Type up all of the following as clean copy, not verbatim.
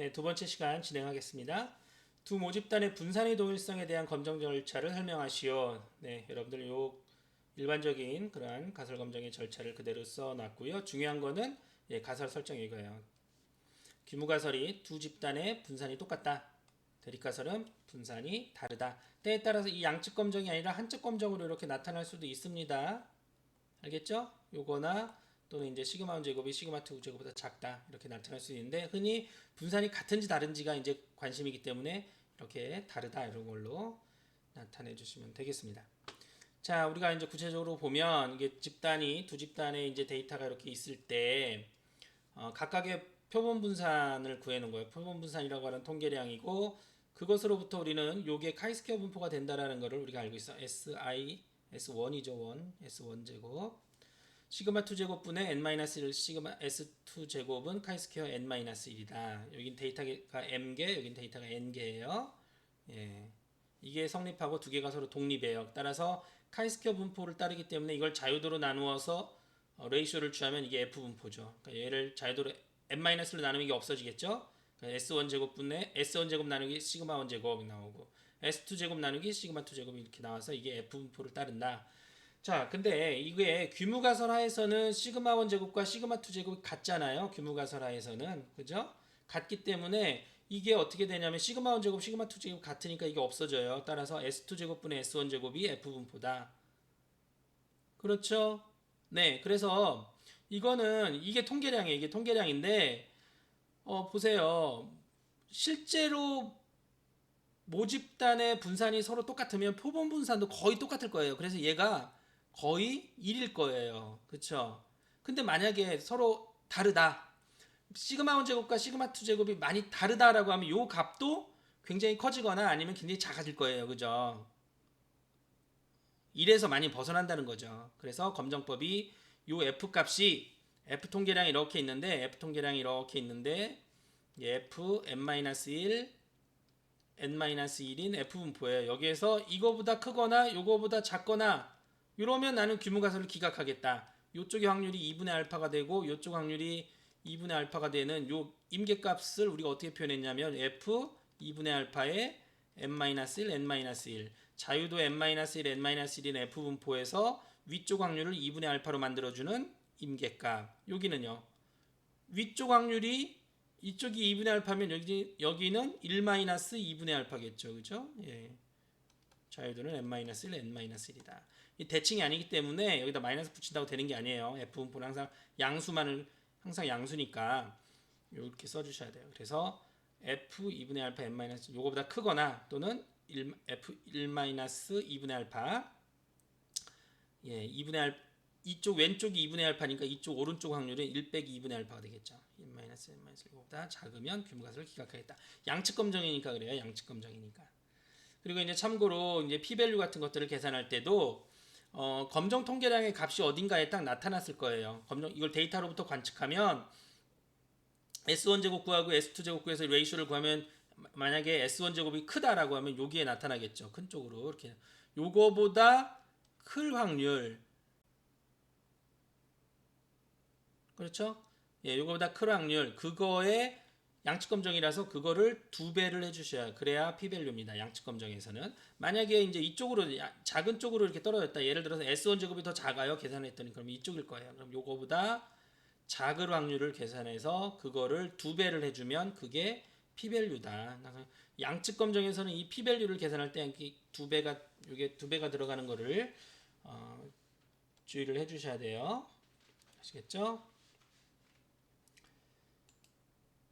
네, 두 번째 시간 진행하겠습니다. 두 모집단의 분산의 동일성에 대한 검정 절차를 설명하시오. 네, 여러분들 요 일반적인 그러한 가설 검정의 절차를 그대로 써놨고요. 중요한 거는 가설 설정 이거예요. 규모가설이 두 집단의 분산이 똑같다. 대립가설은 분산이 다르다. 때에 따라서 이 양측 검정이 아니라 한측 검정으로 이렇게 나타날 수도 있습니다. 알겠죠? 요거나 또는 이제 시그마 1 제곱이 시그마 2 제곱보다 작다 이렇게 나타날 수 있는데 흔히 분산이 같은지 다른지가 이제 관심이기 때문에 이렇게 다르다 이런 걸로 나타내 주시면 되겠습니다. 자, 우리가 이제 구체적으로 보면 이게 집단이 두 집단의 이제 데이터가 이렇게 있을 때 각각의 표본 분산을 구해놓은 거예요. 표본 분산이라고 하는 통계량이고 그것으로부터 우리는 요게 카이스퀘어 분포가 된다라는 것을 우리가 알고 있어. S1이죠. 1, S1 제곱. 시그마 2 제곱분의 n-1 시그마 S2 제곱은 카이스퀘어 n-1이다. 여긴 데이터가 m개, 여긴 데이터가 n개예요. 예. 이게 성립하고 두 개가 서로 독립해요. 따라서 카이스퀘어 분포를 따르기 때문에 이걸 자유도로 나누어서 레이쇼를 취하면 이게 F 분포죠. 그러니까 얘를 자유도로 n-로 나누면 이게 없어지겠죠. 그러니까 S1 제곱분의 S1 제곱 나누기 시그마 1 제곱이 나오고 S2 제곱 나누기 시그마 2 제곱이 이렇게 나와서 이게 F 분포를 따른다. 자, 근데 이게 규모가설하에서는 시그마 1 제곱과 시그마 2 제곱이 같잖아요. 규모가설하에서는 그죠? 같기 때문에 이게 어떻게 되냐면 시그마 1 제곱, 시그마 2 제곱 같으니까 이게 없어져요. 따라서 S2 제곱분의 S1 제곱이 F 분포다. 그렇죠? 네, 그래서 이거는 이게 통계량이에요. 이게 통계량인데 보세요. 실제로 모집단의 분산이 서로 똑같으면 표본 분산도 거의 똑같을 거예요. 그래서 얘가 거의 1일 거예요. 그쵸? 근데 만약에 서로 다르다. 시그마 1 제곱과 시그마 2 제곱이 많이 다르다라고 하면 요 값도 굉장히 커지거나 아니면 굉장히 작아질 거예요. 그죠? 1에서 많이 벗어난다는 거죠. 그래서 검정법이 요 F 값이 F 통계량이 이렇게 있는데 F n-1 n-1인 F분포예요. 여기에서 이거보다 크거나 요거보다 작거나 이러면 나는 규모가설을 기각하겠다. 요쪽의 확률이 2분의 알파가 되고 요쪽 확률이 2분의 알파가 되는 요 임계값을 우리가 어떻게 표현했냐면 F 2분의 알파에 n-1, n-1 자유도 n-1, n-1인 F분포에서 위쪽 확률을 2분의 알파로 만들어주는 임계값. 여기는요. 위쪽 확률이 이쪽이 2분의 알파면 여기는 1-2분의 알파겠죠. 그죠? 예. 자유도는 n-1, n-1이다. 이 대칭이 아니기 때문에 여기다 마이너스 붙인다고 되는 게 아니에요. F분포는 항상 양수니까 이렇게 써주셔야 돼요. 그래서 F 2분의 알파 n- 요거보다 크거나 또는 F 1-2분의 알파 예, 2분의 알파 이쪽 왼쪽이 2분의 알파니까 이쪽 오른쪽 확률은 1 빼기 2분의 알파가 되겠죠. 1-1보다 작으면 규모가설을 기각하겠다. 양측 검정이니까 그래요. 양측 검정이니까. 그리고 이제 참고로 이제 p-밸류 같은 것들을 계산할 때도 검정 통계량의 값이 어딘가에 딱 나타났을 거예요. 이걸 데이터로부터 관측하면 S1 제곱 구하고 S2 제곱 구해서 레이쇼를 구하면 만약에 S1 제곱이 크다라고 하면 여기에 나타나겠죠. 큰 쪽으로 이렇게 요거보다 클 확률 그렇죠? 예, 요거보다 큰 확률 그거에 양측 검정이라서 그거를 2배를 해주셔야 그래야 p-밸류입니다. 양측 검정에서는 만약에 이제 이쪽으로 작은 쪽으로 이렇게 떨어졌다. 예를 들어서 S1 제곱이 더 작아요. 계산했더니 그럼 이쪽일 거예요. 그럼 요거보다 작을 확률을 계산해서 그거를 2배를 해주면 그게 p-밸류다. 양측 검정에서는 이 p-밸류를 계산할 때 이게 2배가 들어가는 거를 주의를 해주셔야 돼요. 아시겠죠?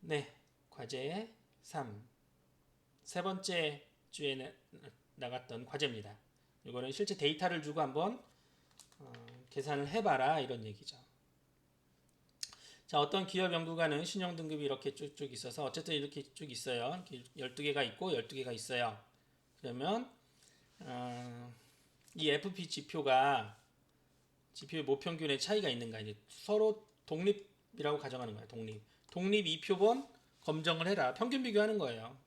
네, 과제 3. 세 번째 주에 나갔던 과제입니다. 이거는 실제 데이터를 주고 한번 계산을 해봐라 이런 얘기죠. 자, 어떤 기업 연구가는 신용 등급이 이렇게 쭉쭉 있어서 어쨌든 이렇게 쭉 있어요. 이렇게 12개가 있고 12개가 있어요. 그러면 이 FP 지표의 모평균의 차이가 있는가 이제 서로 독립이라고 가정하는 거예요. 독립 2표본 검정을 해라. 평균 비교하는 거예요.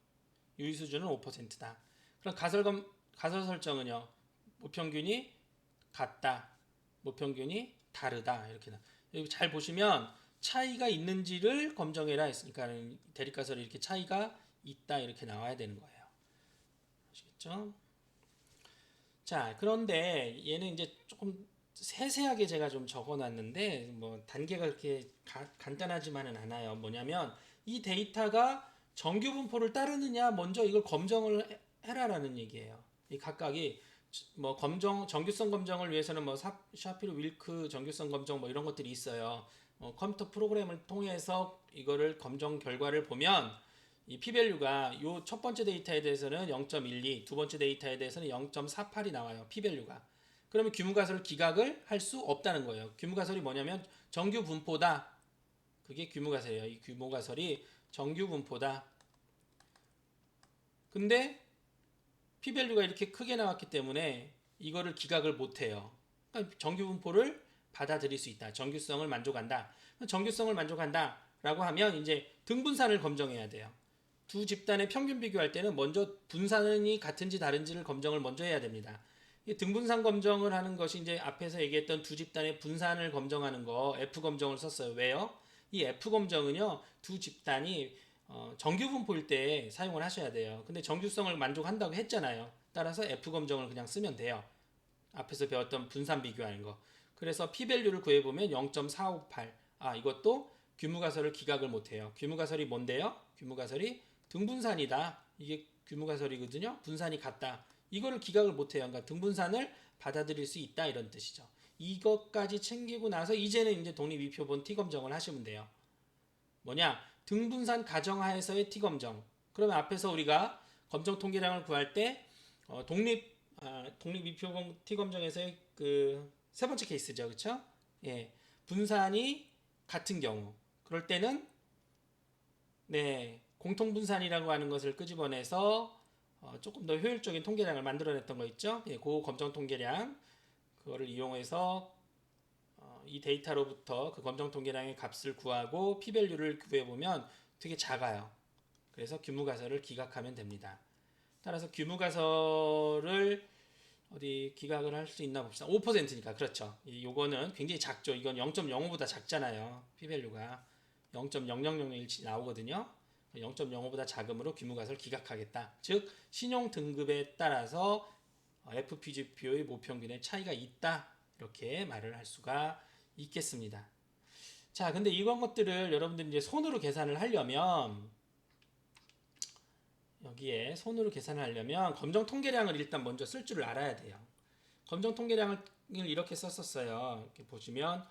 유의 수준은 5%다. 그럼 가설 설정은요. 모평균이 같다. 모평균이 다르다. 이렇게 여기 잘 보시면 차이가 있는지를 검정해라 했으니까 대립가설이 이렇게 차이가 있다 이렇게 나와야 되는 거예요. 아시겠죠? 자, 그런데 얘는 이제 조금 세세하게 제가 좀 적어놨는데 뭐 단계가 그렇게 간단하지만은 않아요. 뭐냐면 이 데이터가 정규 분포를 따르느냐 먼저 이걸 검정을 해라라는 얘기예요. 이 각각이 뭐 정규성 검정을 위해서는 뭐 샤피로 윌크 정규성 검정 뭐 이런 것들이 있어요. 컴퓨터 프로그램을 통해서 이거를 검정 결과를 보면 이 p-value가 요 첫 번째 데이터에 대해서는 0.12, 두 번째 데이터에 대해서는 0.48이 나와요. p-value가. 그러면 규모가설을 기각을 할 수 없다는 거예요. 규모가설이 뭐냐면 정규 분포다. 그게 규모가설이에요. 이 규모가설이 정규 분포다. 근데 p-value가 이렇게 크게 나왔기 때문에 이거를 기각을 못 해요. 그러니까 정규 분포를 받아들일 수 있다. 정규성을 만족한다. 정규성을 만족한다. 라고 하면 이제 등분산을 검정해야 돼요. 두 집단의 평균 비교할 때는 먼저 분산이 같은지 다른지를 검정을 먼저 해야 됩니다. 이 등분산 검정을 하는 것이 이제 앞에서 얘기했던 두 집단의 분산을 검정하는 거 F 검정을 썼어요. 왜요? 이 F 검정은요 두 집단이 정규 분포일 때 사용을 하셔야 돼요. 근데 정규성을 만족한다고 했잖아요. 따라서 F 검정을 그냥 쓰면 돼요. 앞에서 배웠던 분산 비교하는 거. 그래서 p-value를 구해보면 0.458. 아, 이것도 규모가설을 기각을 못해요. 규모가설이 뭔데요? 규모가설이 등분산이다. 이게 규모가설이거든요. 분산이 같다. 이거를 기각을 못해요. 그러니까 등분산을 받아들일 수 있다 이런 뜻이죠. 이것까지 챙기고 나서 이제는 이제 독립이표본 T검정을 하시면 돼요. 뭐냐? 등분산 가정하에서의 T검정. 그러면 앞에서 우리가 검정 통계량을 구할 때 독립이표본 T검정에서의 그 세 번째 케이스죠. 그렇죠? 예. 분산이 같은 경우. 그럴 때는 네, 공통분산이라고 하는 것을 끄집어내서 조금 더 효율적인 통계량을 만들어냈던 거 있죠? 예, 그 검정 통계량 그거를 이용해서 이 데이터로부터 그 검정 통계량의 값을 구하고 p-value를 구해보면 되게 작아요. 그래서 규모가설을 기각하면 됩니다. 따라서 규모가설을 어디 기각을 할 수 있나 봅시다. 5%니까 그렇죠. 요거는 굉장히 작죠. 이건 0.05보다 작잖아요. p-value가 0.00017 나오거든요. 0.05보다 작음으로 규모가설을 기각하겠다. 즉 신용 등급에 따라서 FPGP의 모평균의 차이가 있다. 이렇게 말을 할 수가 있겠습니다. 자, 근데 이런 것들을 여러분들이 이제 손으로 계산을 하려면 여기에 손으로 계산을 하려면 검정 통계량을 일단 먼저 쓸 줄을 알아야 돼요. 검정 통계량을 이렇게 썼었어요. 이렇게 보시면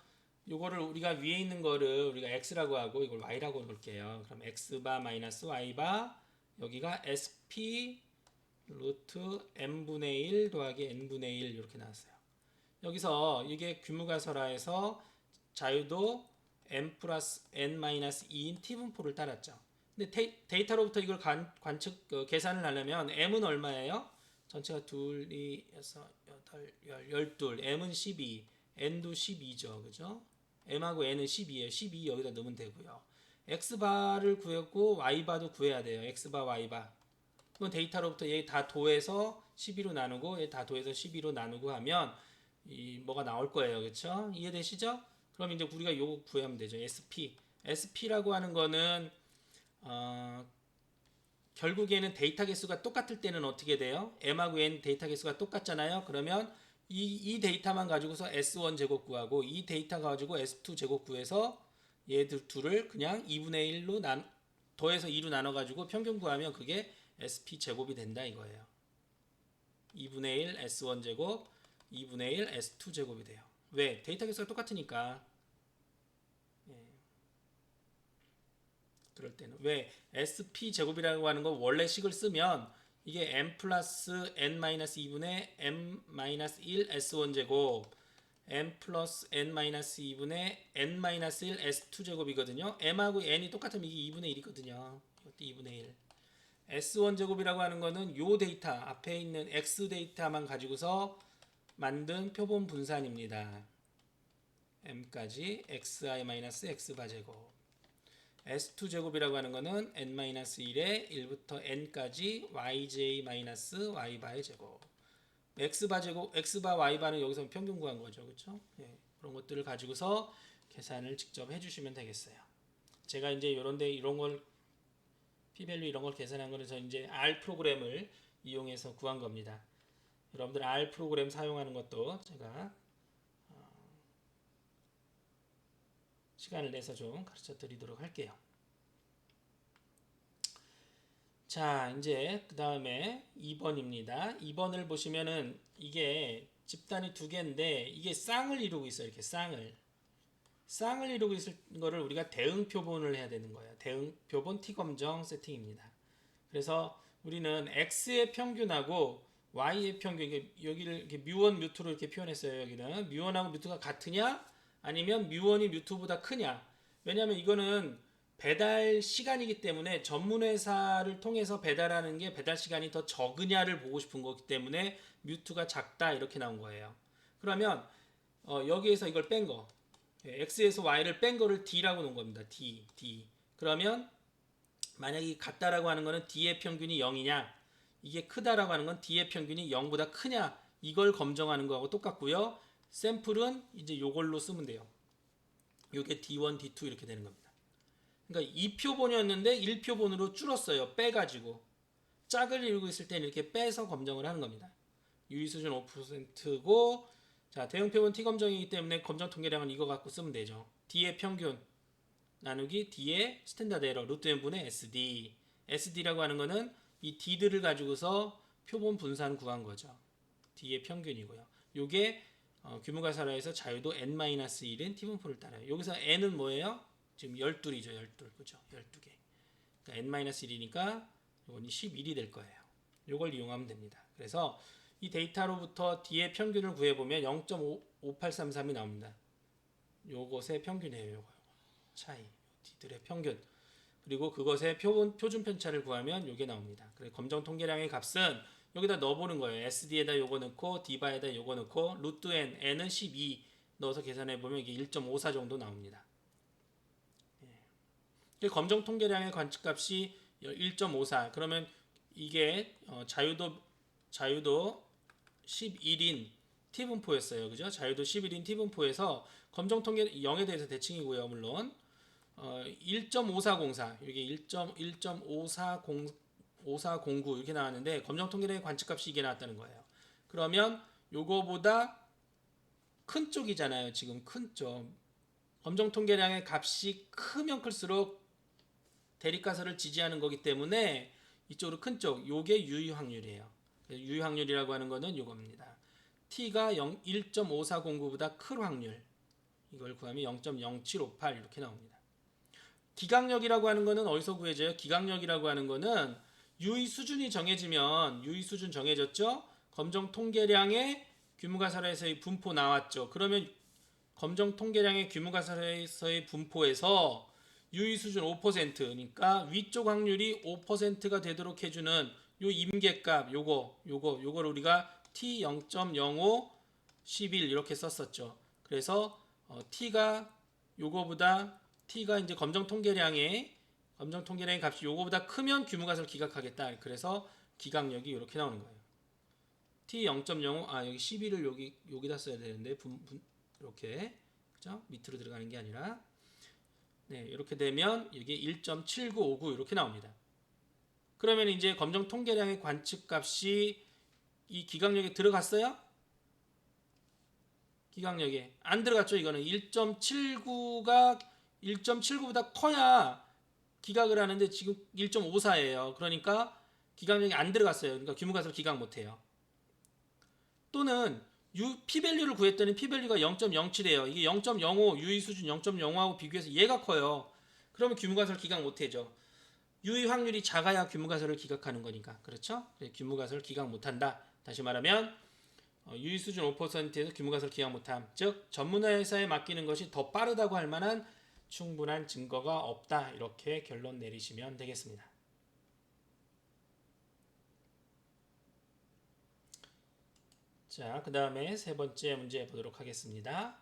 요거를 우리가 위에 있는 거를 우리가 x라고 하고 이걸 y라고 놓을게요. 그럼 x바 마이너스 y바 여기가 sp 루트 m분의 1 더하기 n분의 1 이렇게 나왔어요. 여기서 이게 규모가설화에서 자유도 m 플러스 n 마이너스 2인 t분포를 따랐죠. 근데 데이터로부터 이걸 계산을 하려면 m은 얼마예요? 전체가 2, 2, 6, 8, 12, m은 12, n도 12죠. 그죠? m하고 n은 12예요. 12 여기다 넣으면 되고요. x바를 구했고 y바도 구해야 돼요. x바, y바. 그건 데이터로부터 얘 다 도해서 12로 나누고 얘 다 도해서 12로 나누고 하면 뭐가 나올 거예요. 그렇죠? 이해되시죠? 그럼 이제 우리가 요거 구하면 되죠. SP라고 하는 거는 결국에는 데이터 개수가 똑같을 때는 어떻게 돼요? m하고 n 데이터 개수가 똑같잖아요. 그러면 이 데이터만 가지고서 S1 제곱 구하고 이 데이터 가지고 S2 제곱 구해서 얘들 둘을 그냥 2분의 1로 더해서 2로 나눠 가지고 평균 구하면 그게 SP 제곱이 된다 이거예요. 2분의 1 S1 제곱 2분의 1 S2 제곱이 돼요. 왜? 데이터 개수가 똑같으니까. 그럴 때는 왜 SP 제곱이라고 하는 거 원래 식을 쓰면 이게 m 플러스 n 마이너스 2분의 m 마이너스 1 S1 제곱 m 플러스 n 마이너스 2분의 n 마이너스 1 S2 제곱이거든요. m하고 n이 똑같으면 이게 2분의 1이거든요. 이것도 2분의 1. S1 제곱이라고 하는 거는 요 데이터 앞에 있는 X 데이터만 가지고서 만든 표본 분산입니다. m까지 xi-x바 제곱. S2 제곱이라고 하는 거는 n-1에 1부터 n까지 yj-y바의 제곱. x바 제곱, x바 y바는 여기서 평균 구한 거죠. 그렇죠? 예, 그런 것들을 가지고서 계산을 직접 해주시면 되겠어요. 제가 이제 이런 걸 P밸류 이런 걸 계산한 거는 저 이제 R 프로그램을 이용해서 구한 겁니다. 여러분들 R 프로그램 사용하는 것도 제가 시간을 내서 좀 가르쳐 드리도록 할게요. 자, 이제 그 다음에 2번입니다. 2번을 보시면은 이게 집단이 두 개인데 이게 쌍을 이루고 있어요. 이렇게 쌍을 이루고 있을 거를 우리가 대응 표본을 해야 되는 거예요. 대응 표본 T 검정 세팅입니다. 그래서 우리는 X의 평균하고 Y의 평균, 여기를 이렇게 뮤1, 뮤2로 이렇게 표현했어요. 여기는 뮤1하고 뮤2가 같으냐 아니면 뮤1이 뮤2보다 크냐. 왜냐하면 이거는 배달 시간이기 때문에 전문 회사를 통해서 배달하는 게 배달 시간이 더 적으냐를 보고 싶은 거기 때문에 뮤2가 작다 이렇게 나온 거예요. 그러면 여기에서 이걸 뺀 거, X에서 Y를 뺀 거를 D라고 놓은 겁니다. D. 그러면 만약에 이 같다라고 하는 거는 D의 평균이 0이냐, 이게 크다라고 하는 건 D의 평균이 0보다 크냐, 이걸 검정하는 거하고 똑같고요. 샘플은 이제 요걸로 쓰면 돼요. 요게 D1, D2 이렇게 되는 겁니다. 그러니까 2표본이었는데 1표본으로 줄었어요. 빼가지고. 짝을 이루고 있을 때는 이렇게 빼서 검정을 하는 겁니다. 유의 수준 5%고, 자, 대응 표본 T 검정이기 때문에 검정 통계량은 이거 갖고 쓰면 되죠. D의 평균 나누기 D의 스탠다드 에러 루트 n분의 SD. SD라고 하는 거는 이 D들을 가지고서 표본 분산 구한 거죠. D의 평균이고요. 요게 규모가설화에서 자유도 n-1인 T분포를 따라요. 여기서 n은 뭐예요? 지금 12이죠. 12. 그죠? 12개. 그러니까 n-1이니까 요건 11이 될 거예요. 요걸 이용하면 됩니다. 그래서 이 데이터로부터 D의 평균을 구해보면 0.5833이 나옵니다. 요것의 평균이에요. 요거. 차이. D들의 평균. 그리고 그것의 표준 편차를 구하면 요게 나옵니다. 그래서 검정 통계량의 값은 여기다 넣어보는 거예요. SD에다 요거 넣고 D바에다 요거 넣고 루트 n은 12 넣어서 계산해보면 이게 1.54 정도 나옵니다. 검정 통계량의 관측값이 1.54. 그러면 이게 자유도 11인 T분포였어요. 그죠? 자유도 11인 T분포에서 검정 통계 0에 대해서 대칭이고요. 물론 1.5404 이게 1.5409 이렇게 나왔는데 검정 통계량의 관측값이 이게 나왔다는 거예요. 그러면 요거보다 큰 쪽이잖아요. 지금 큰 쪽. 검정 통계량의 값이 크면 클수록 대립가설을 지지하는 거기 때문에 이쪽으로 큰 쪽, 요게 유의 확률이에요. 유의 확률이라고 하는 거는 요겁니다. T가 1.5409보다 클 확률. 이걸 구하면 0.0758 이렇게 나옵니다. 기각력이라고 하는 거는 어디서 구해져요? 기각력이라고 하는 거는 유의 수준이 정해지면 유의 수준 정해졌죠? 검정 통계량의 규모가설에서의 분포 나왔죠. 그러면 검정 통계량의 규모가설에서의 분포에서 유의 수준 5%니까 위쪽 확률이 5%가 되도록 해주는 요 임계값 요걸 우리가 T 0.05 11 이렇게 썼었죠. 그래서 T가 요거보다 T가 이제 검정 통계량의 값이 요거보다 크면 규모가설 기각하겠다. 그래서 기각력이 이렇게 나오는 거예요. T 0.05 여기 11을 여기다 써야 되는데 이렇게 그죠? 밑으로 들어가는 게 아니라 네, 이렇게 되면 이게 1.7959 이렇게 나옵니다. 그러면 이제 검정 통계량의 관측값이 이 기각력에 들어갔어요? 기각력에 안 들어갔죠. 이거는 1.79가 1.79보다 커야 기각을 하는데 지금 1.54예요. 그러니까 기각력이 안 들어갔어요. 그러니까 규모가설 기각 못해요. 또는 P밸류를 구했더니 P밸류가 0.07이에요. 이게 0.05 유의 수준 0.05하고 비교해서 얘가 커요. 그러면 규모가설 기각 못해죠. 유의 확률이 작아야 규모가설을 기각하는 거니까. 그렇죠? 규모가설 기각 못한다. 다시 말하면 유의 수준 5%에서 규모가설 기각 못함. 즉 전문회사에 맡기는 것이 더 빠르다고 할 만한 충분한 증거가 없다. 이렇게 결론 내리시면 되겠습니다. 자, 그 다음에 세 번째 문제 보도록 하겠습니다.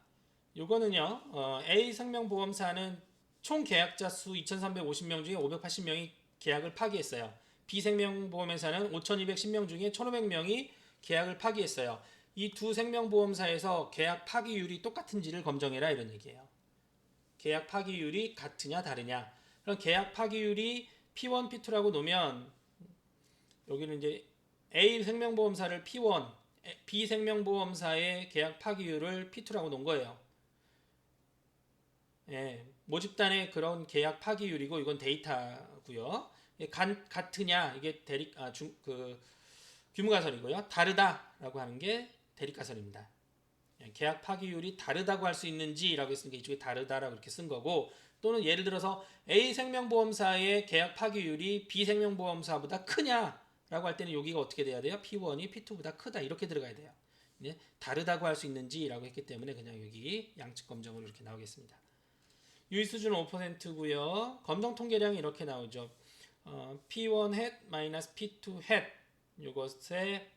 요거는요, A 생명보험사는 총 계약자 수 2,350명 중에 580명이 계약을 파기했어요. B 생명보험회사는 5,210명 중에 1,500명이 계약을 파기했어요. 이 두 생명보험사에서 계약 파기율이 똑같은지를 검정해라 이런 얘기예요. 계약 파기율이 같으냐 다르냐. 그럼 계약 파기율이 P1, P2라고 놓으면 여기는 이제 A 생명보험사를 P1, B 생명보험사의 계약 파기율을 P2라고 놓은 거예요. 예, 모집단의 그런 계약 파기율이고 이건 데이터고요. 같으냐 이게 규모가설이고요. 다르다라고 하는 게 대립가설입니다. 계약 파기율이 다르다고 할 수 있는지라고 했으니까 이쪽에 다르다라고 이렇게 쓴 거고, 또는 예를 들어서 A 생명보험사의 계약 파기율이 B 생명보험사보다 크냐라고 할 때는 여기가 어떻게 돼야 돼요? P1이 P2보다 크다 이렇게 들어가야 돼요. 다르다고 할 수 있는지라고 했기 때문에 그냥 여기 양측 검정으로 이렇게 나오겠습니다. 유의 수준은 5%고요. 검정 통계량이 이렇게 나오죠. P1 hat 마이너스 P2 hat 이것에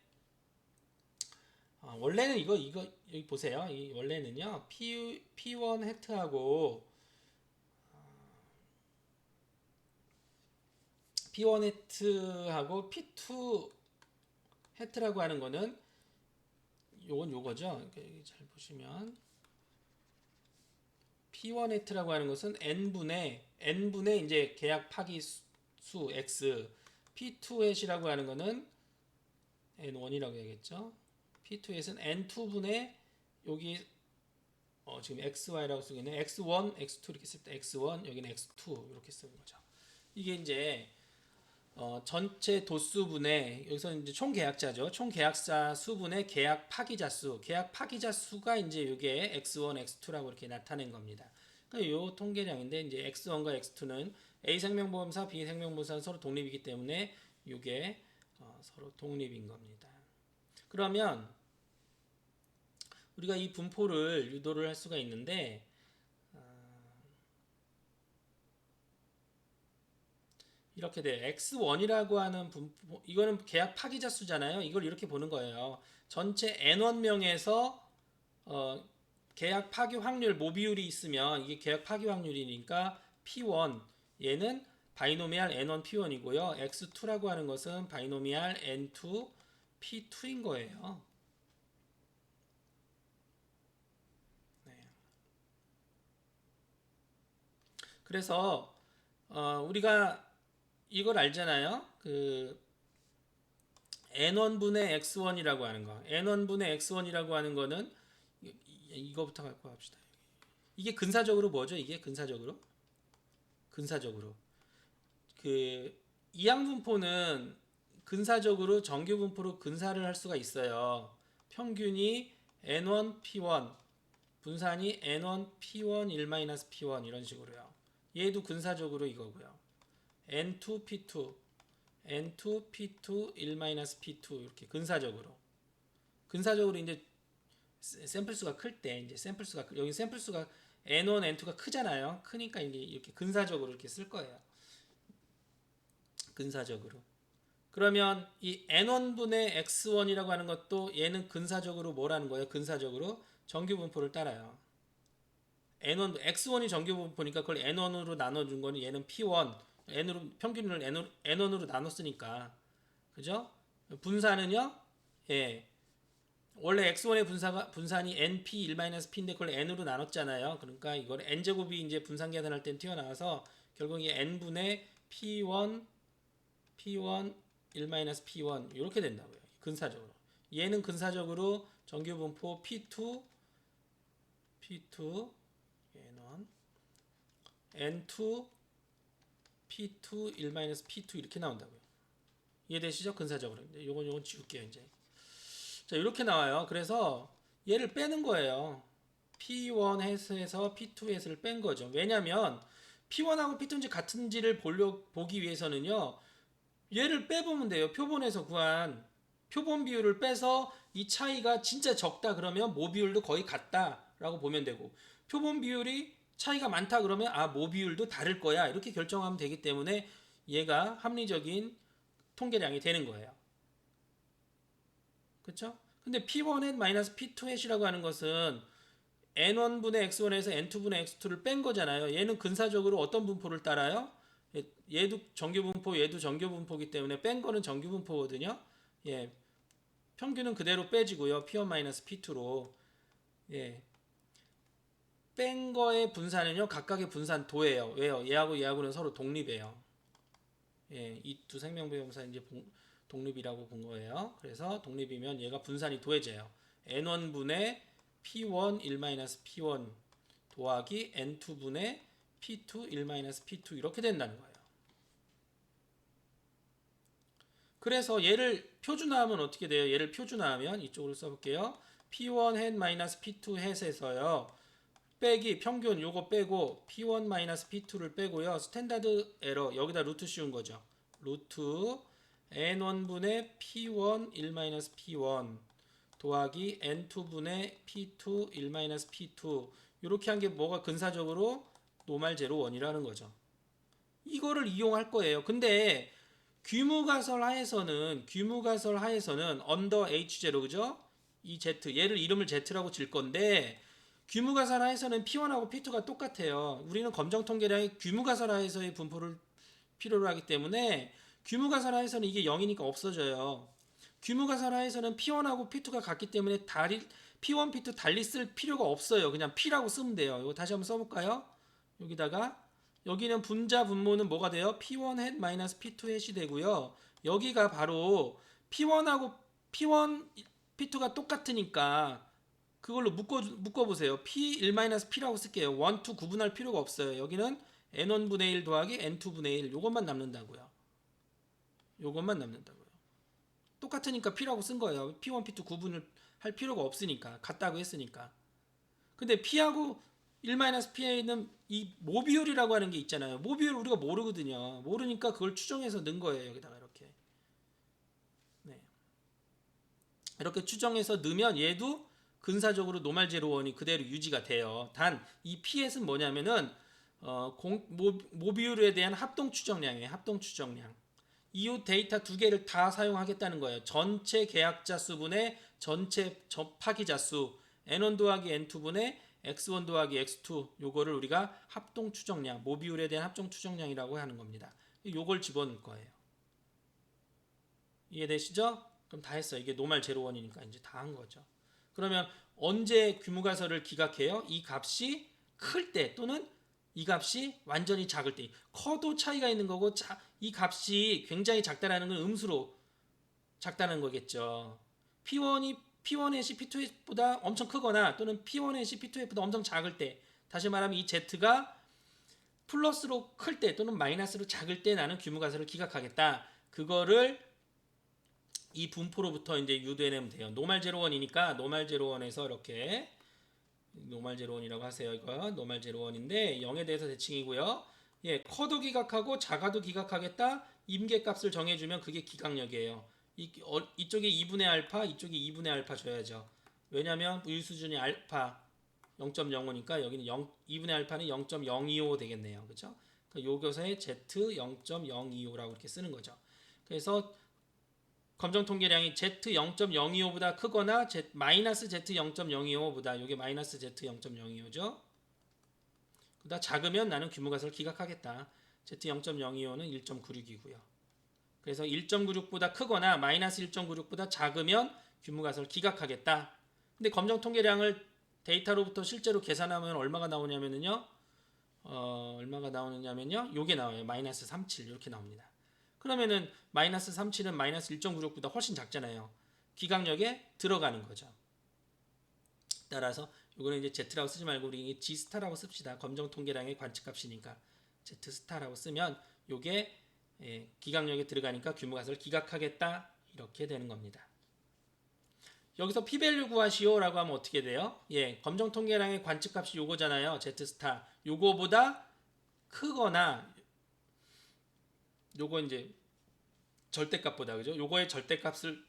원래는 이거 여기 보세요. 원래는요. P1 hat하고 P1 hat하고 P2 hat라고 하는 거는 요거죠. 잘 보시면 P1 hat라고 하는 것은 n분의 이제 계약 파기 수 x, P2 hat이라고 하는 거는 n1이라고 해야겠죠. P2 hat은 n2분의 여기 지금 xy라고 쓰고 있는 x1, x2 이렇게 쓸 때 x1 여기는 x2 이렇게 쓰는 거죠. 이게 이제 전체 도수분의 여기서 이제 총 계약자죠. 총 계약자 수분의 계약 파기자 수. 계약 파기자 수가 이제 이게 x1, x2라고 이렇게 나타낸 겁니다. 그러니까 요 통계량인데 이제 x1과 x2는 A 생명보험사, B 생명보험사는 서로 독립이기 때문에 이게 서로 독립인 겁니다. 그러면 우리가 이 분포를 유도를 할 수가 있는데 이렇게 돼. X1이라고 하는 분포, 이거는 계약 파기자 수잖아요. 이걸 이렇게 보는 거예요. 전체 N1명에서 계약 파기 확률 모비율이 있으면 이게 계약 파기 확률이니까 P1 얘는 바이노미알 N1 P1이고요. X2라고 하는 것은 바이노미알 N2 P2인 거예요. 네. 그래서 우리가 이걸 알잖아요. N1분의 X1이라고 하는 거. N1분의 X1이라고 하는 거는 이거부터 갖고 합시다. 이게 근사적으로 뭐죠? 이게 근사적으로 이항분포는 근사적으로 정규분포로 근사를 할 수가 있어요. 평균이 N1 P1 분산이 N1 P1 1-P1 이런 식으로요. 얘도 근사적으로 이거고요. N2 P2 N2 P2 1-P2 이렇게 근사적으로 이제 샘플 수가 클 때 이제 여기 샘플 수가 N1, N2가 크잖아요. 크니까 이제 이렇게 근사적으로 이렇게 쓸 거예요. 근사적으로. 그러면 이 N1분의 X1이라고 하는 것도 얘는 근사적으로 뭐라는 거예요? 근사적으로 정규 분포를 따라요. N1 X1이 정규 분포니까 그걸 N1으로 나눠준 거는 얘는 P1 N으로 평균을 N1으로 나눴으니까 그죠? 분산은요? 예. 원래 X1의 분산이 NP 1-P인데 그걸 N으로 나눴잖아요. 그러니까 이걸 N제곱이 이제 분산 계산할 땐 튀어나와서 결국 이 N분의 P1 1-P1 이렇게 된다고요. 근사적으로. 얘는 근사적으로 정규 분포 P2 얘는 N2 P2 1-P2 이렇게 나온다고요. 이해되시죠? 근사적으로. 요건 지울게요, 이제. 자, 이렇게 나와요. 그래서 얘를 빼는 거예요. P1 햇에서 P2 햇을 뺀 거죠. 왜냐면 P1하고 P2인지 같은지를 보기 위해서는요. 얘를 빼보면 돼요. 표본에서 구한 표본 비율을 빼서 이 차이가 진짜 적다 그러면 모 비율도 거의 같다라고 보면 되고, 표본 비율이 차이가 많다 그러면 모 비율도 다를 거야 이렇게 결정하면 되기 때문에 얘가 합리적인 통계량이 되는 거예요. 그렇죠? 근데 P1 hat P2 hat이라고 하는 것은 N1분의 X1에서 N2분의 X2를 뺀 거잖아요. 얘는 근사적으로 어떤 분포를 따라요? 얘도 정규 분포, 얘도 정규 분포이기 때문에 뺀 거는 정규 분포거든요. 예. 평균은 그대로 빼지고요. P1 P2로. 예. 뺀 거의 분산은요 각각의 분산도예요. 왜요? 얘하고 얘하고는 서로 독립해요. 예, 이 두 생명분사 이제 독립이라고 본 거예요. 그래서 독립이면 얘가 분산이 도해져요. n1분의 p1 1-p1 더하기 n2분의 p2 1-p2 이렇게 된다는 거예요. 그래서 얘를 표준화하면 어떻게 돼요? 얘를 표준화하면 이쪽으로 써볼게요. p1 hat p2 hat에서요. 빼기 평균 요거 빼고 p1 p2를 빼고요. 스탠다드 에러 여기다 루트 씌운 거죠. 루트 n1분의 p1 1-p1 더하기 n2분의 p2 1-p2 이렇게 한 게 뭐가 근사적으로 노말 제로 원이라는 거죠. 이거를 이용할 거예요. 근데 규무가설 하에서는 언더 h0 그죠? 이 z 얘를 이름을 z라고 질 건데 규무가설 하에서는 p1하고 p2가 똑같아요. 우리는 검정 통계량이 규무가설 하에서의 분포를 필요로 하기 때문에 규무가설 하에서는 이게 0이니까 없어져요. 규무가설 하에서는 p1하고 p2가 같기 때문에 p1, p2 달리 쓸 필요가 없어요. 그냥 p라고 쓰면 돼요. 이거 다시 한번 써볼까요? 여기다가 여기는 분자 분모는 뭐가 돼요? p1 hat p2 hat이 되고요. 여기가 바로 p1하고 p1, p2가 똑같으니까 그걸로 묶어보세요. p1-p라고 쓸게요. 1, 2 구분할 필요가 없어요. 여기는 n1분의 1 더하기 n2분의 1 요것만 남는다고요. 요것만 남는다고요. 똑같으니까 p라고 쓴 거예요. p1, p2 구분을 할 필요가 없으니까 같다고 했으니까. 근데 p하고 1-p는 이 모비율이라고 하는 게 있잖아요. 모비율 우리가 모르거든요. 모르니까 그걸 추정해서 넣은 거예요. 여기다가 이렇게. 네. 이렇게 추정해서 넣으면 얘도 근사적으로 노말 제로 원이 그대로 유지가 돼요. 단 이 ps는 뭐냐면은 모비율에 대한 합동 추정량이에요. 합동 추정량. 이후 데이터 두 개를 다 사용하겠다는 거예요. 전체 계약자 수분의 전체 접하기자 수 n1 더하기 n2분의 x1 더하기 x2 요거를 우리가 합동 추정량, 모비율에 대한 합동 추정량이라고 하는 겁니다. 요걸 집어넣을 거예요. 이해되시죠? 그럼 다 했어요. 이게 노말 제로원이니까 이제 다 한 거죠. 그러면 언제 규무가설을 기각해요? 이 값이 클 때 또는 이 값이 완전히 작을 때 커도 차이가 있는 거고 이 값이 굉장히 작다라는 건 음수로 작다는 거겠죠. P1의 P2보다 엄청 크거나 또는 P1의 P2보다 엄청 작을 때 다시 말하면 이 Z가 플러스로 클 때 또는 마이너스로 작을 때 나는 규무가설을 기각하겠다. 그거를 이 분포로부터 이제 유도해내면 돼요. 노말 제로원이니까 노말 제로원에서 이렇게 노말 제로원이라고 하세요. 이거 노말 제로원인데 0에 대해서 대칭이고요. 예, 커도 기각하고 작아도 기각하겠다. 임계값을 정해주면 그게 기각력이에요. 이쪽에 2분의 알파, 이쪽에 2분의 알파 줘야죠. 왜냐하면 우유 수준이 알파 0.05니까 여기는 2분의 알파는 0.025 되겠네요. 그렇죠? 요것의 Z 0.025라고 이렇게 쓰는 거죠. 그래서 검정 통계량이 Z 0.025보다 크거나 마이너스 Z 0.025보다 이게 마이너스 Z 0.025죠. 그다 작으면 나는 규모가설을 기각하겠다. Z 0.025는 1.96이고요. 그래서 1.96보다 크거나 마이너스 1.96보다 작으면 규모가설을 기각하겠다. 근데 검정 통계량을 데이터로부터 실제로 계산하면 얼마가 나오냐면요. 얼마가 나오느냐면요. 요게 나와요. 마이너스 37 이렇게 나옵니다. 그러면은 마이너스 37은 마이너스 1.96보다 훨씬 작잖아요. 기각력에 들어가는 거죠. 따라서 이거는 이제 Z라고 쓰지 말고 우리 G 스타라고 씁시다. 검정 통계량의 관측값이니까 Z 스타라고 쓰면 요게 기각력에 들어가니까 규모가설을 기각하겠다 이렇게 되는 겁니다. 여기서 P-밸류 구하시오라고 하면 어떻게 돼요? 예, 검정 통계량의 관측값이 요거잖아요. Z 스타. 요거보다 크거나 요거 이제 절대값보다 그죠? 요거의 절대값을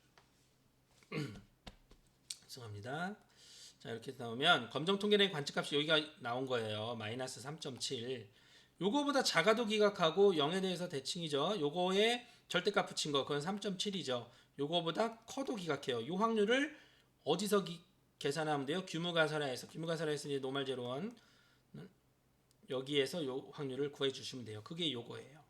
죄송합니다. 자 이렇게 나오면 검정 통계량의 관측값이 여기가 나온 거예요. 마이너스 3.7. 요거보다 작아도 기각하고 0에 대해서 대칭이죠. 요거에 절대값 붙인 거 그건 3.7이죠. 요거보다 커도 기각해요. 요 확률을 어디서 계산하면 돼요? 규모가설하에서. 규모가설하에서 이제 노말 제로원 여기에서 요 확률을 구해 주시면 돼요. 그게 요거예요.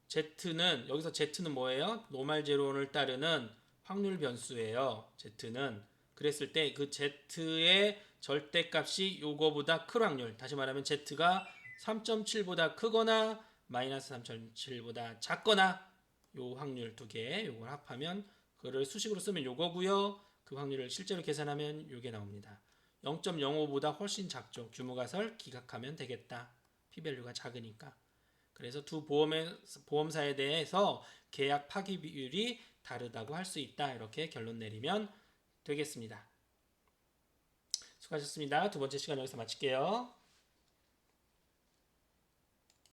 Z는 여기서 Z는 뭐예요? 노말 제로원을 따르는 확률 변수예요. Z는 그랬을 때 그 Z의 절대값이 요거보다 클 확률, 다시 말하면 Z가 3.7보다 크거나 마이너스 3.7보다 작거나 요 확률 두 개, 요걸 합하면 그거를 수식으로 쓰면 요거고요. 그 확률을 실제로 계산하면 요게 나옵니다. 0.05보다 훨씬 작죠. 규모가설 기각하면 되겠다. P밸류가 작으니까. 그래서 두 보험사에 대해서 계약 파기 비율이 다르다고 할 수 있다. 이렇게 결론 내리면 되겠습니다. 수고하셨습니다. 두 번째 시간 여기서 마칠게요.